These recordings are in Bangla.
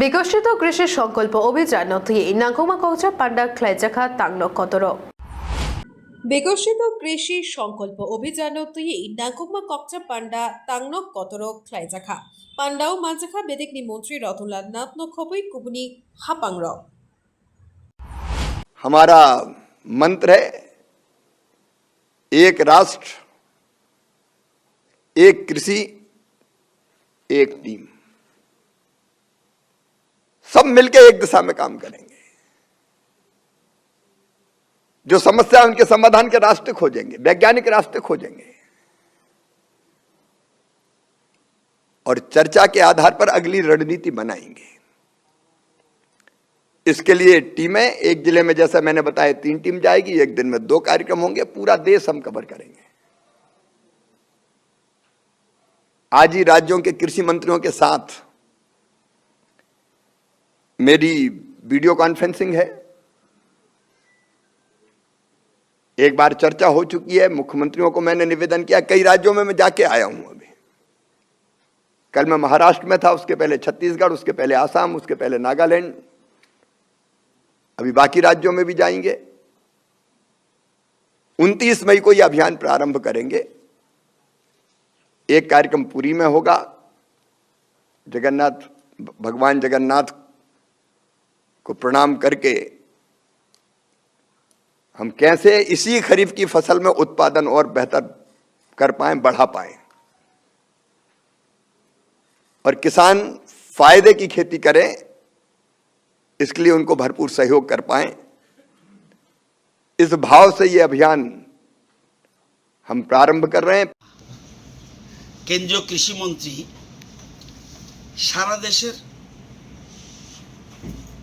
বিকশিত কৃষি সংকল্প অভিযান নথি নাগমা কৌচা পান্ডা খ্লাইজাখা তাংনক কতর বিকশিত কৃষি সংকল্প অভিযান নথি নাগমা ককচা পান্ডা তাংনক কতর খ্লাইজাখা পান্ডাও মানজাখা বেদিকনি মন্ত্রী রতনलाल नाथ नखबई कुबनी हापांग्र। हमारा मंत्र है एक राष्ट्र एक कृषि एक टीम। सब मिलकर एक दिशा में काम करेंगे। जो समस्या है उनके समाधान के रास्ते खोजेंगे, वैज्ञानिक रास्ते खोजेंगे और चर्चा के आधार पर अगली रणनीति बनाएंगे। इसके लिए टीमें एक जिले में जैसा मैंने बताया 3 टीम जाएगी, एक दिन में 2 कार्यक्रम होंगे, पूरा देश हम कवर करेंगे। आज ही राज्यों के कृषि मंत्रियों के साथ मेरी वीडियो कॉन्फ्रेंसिंग है। एक बार चर्चा हो चुकी है, मुख्यमंत्रियों को मैंने निवेदन किया, कई राज्यों में मैं जाके आया हूं। अभी कल मैं महाराष्ट्र में था, उसके पहले छत्तीसगढ़, उसके पहले आसाम, उसके पहले नागालैंड, अभी बाकी राज्यों में भी जाएंगे। 29 मई को यह अभियान प्रारंभ करेंगे। एक कार्यक्रम पुरी में होगा। भगवान जगन्नाथ को प्रणाम करके हम कैसे इसी खरीफ की फसल में उत्पादन और बेहतर कर पाएं, बढ़ा पाएं और किसान फायदे की खेती करें, इसके लिए उनको भरपूर सहयोग कर पाएं। इस भाव से ये अभियान हम प्रारंभ कर रहे हैं। केंद्रीय कृषि मंत्री सारा देशेर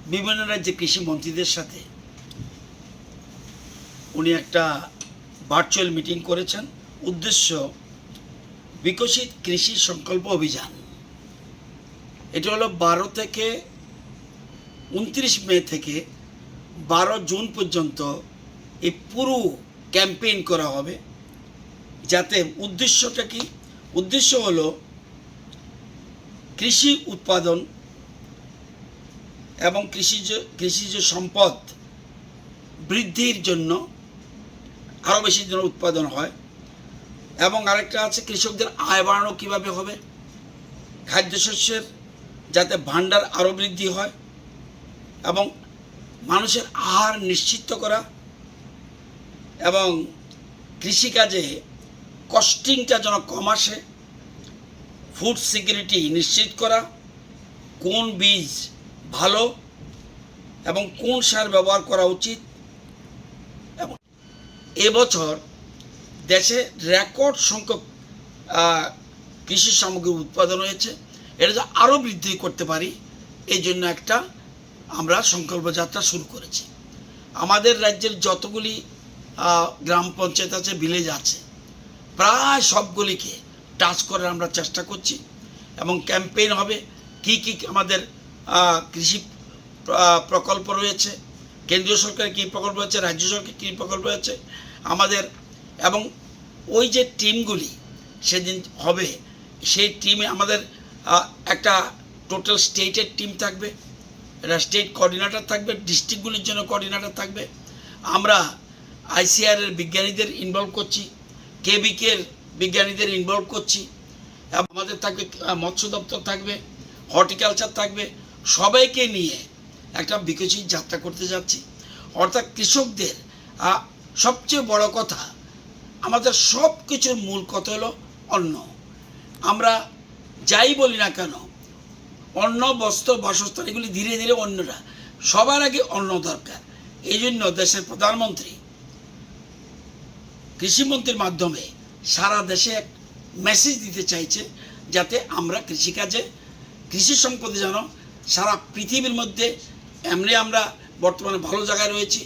विभिन्न राज्य कृषि मंत्रीদের সাথে উনি একটা ভার্চুয়াল মিটিং করেছেন। উদ্দেশ্য বিকশিত কৃষি সংকল্প অভিযান। এটা হলো 12 থেকে 29 মে থেকে 12 জুন পর্যন্ত এই পুরো ক্যাম্পেইন করা হবে। যাতে উদ্দেশ্যটা কি? উদ্দেশ্য হলো কৃষি উৎপাদন এবং কৃষিজ সম্পদ বৃদ্ধির জন্য আরও বেশি যেন উৎপাদন হয় এবং আরেকটা আছে কৃষকদের আয় বাড়ানো কীভাবে হবে, খাদ্যশস্যের যাতে ভাণ্ডার আরও বৃদ্ধি হয় এবং মানুষের আহার নিশ্চিত করা এবং কৃষিকাজে কস্টিংটা যেন কম আসে, ফুড সিকিউরিটি নিশ্চিত করা, কোন বীজ ভালো এবং কোন সার ব্যবহার করা উচিত। এবং এবছর দেশে রেকর্ড সংখ্যক কৃষি সামগ্রী উৎপাদন হয়েছে। এটা যে আরও বৃদ্ধি করতে পারি এই জন্য একটা আমরা সংকল্প যাত্রা শুরু করেছি। আমাদের রাজ্যের যতগুলি গ্রাম পঞ্চায়েত আছে, ভিলেজ আছে, প্রায় সবগুলিকে টাচ করার আমরা চেষ্টা করছি এবং ক্যাম্পেইন হবে। কি কি আমাদের কৃষি প্রকল্প রয়েছে, কেন্দ্রীয় সরকারের কী প্রকল্প রয়েছে, রাজ্য সরকারের কী প্রকল্প রয়েছে আমাদের, এবং ওই যে টিমগুলি সেদিন হবে সেই টিমে আমাদের একটা টোটাল স্টেটের টিম থাকবে, এটা স্টেট কোঅর্ডিনেটর থাকবে, ডিস্ট্রিক্টগুলির জন্য কোঅর্ডিনেটর থাকবে। আমরা আইসিআরের বিজ্ঞানীদের ইনভলভ করছি, কেবিকের বিজ্ঞানীদের ইনভলভ করছি, আমাদের থাকবে মৎস্য দপ্তর থাকবে, হর্টিকালচার থাকবে, সবাইকে নিয়ে একটা বিকশিত যাত্রা করতে যাচ্ছি। অর্থাৎ কৃষকদের সবচেয়ে বড় কথা, আমাদের সব কিছুর মূল কথা হলো অন্ন। আমরা যাই বলি না কেন, অন্ন, বস্ত্র, বাসস্থান এগুলি ধীরে ধীরে অন্যরা, সবার আগে অন্ন দরকার। এই জন্য দেশের প্রধানমন্ত্রী কৃষিমন্ত্রীর মাধ্যমে সারা দেশে এক মেসেজ দিতে চাইছে যাতে আমরা কৃষিকাজে, কৃষি সম্পদে যেন সারা পৃথিবীর মধ্যে এমনি আমরা বর্তমানে ভালো জায়গায় রয়েছি,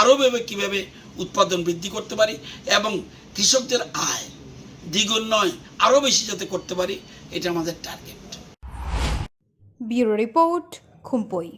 আরও কীভাবে উৎপাদন বৃদ্ধি করতে পারি এবং কৃষকদের আয় দ্বিগুণ নয় আরও বেশি যাতে করতে পারি, এটা আমাদের টার্গেট। Bureau report, খুমপই।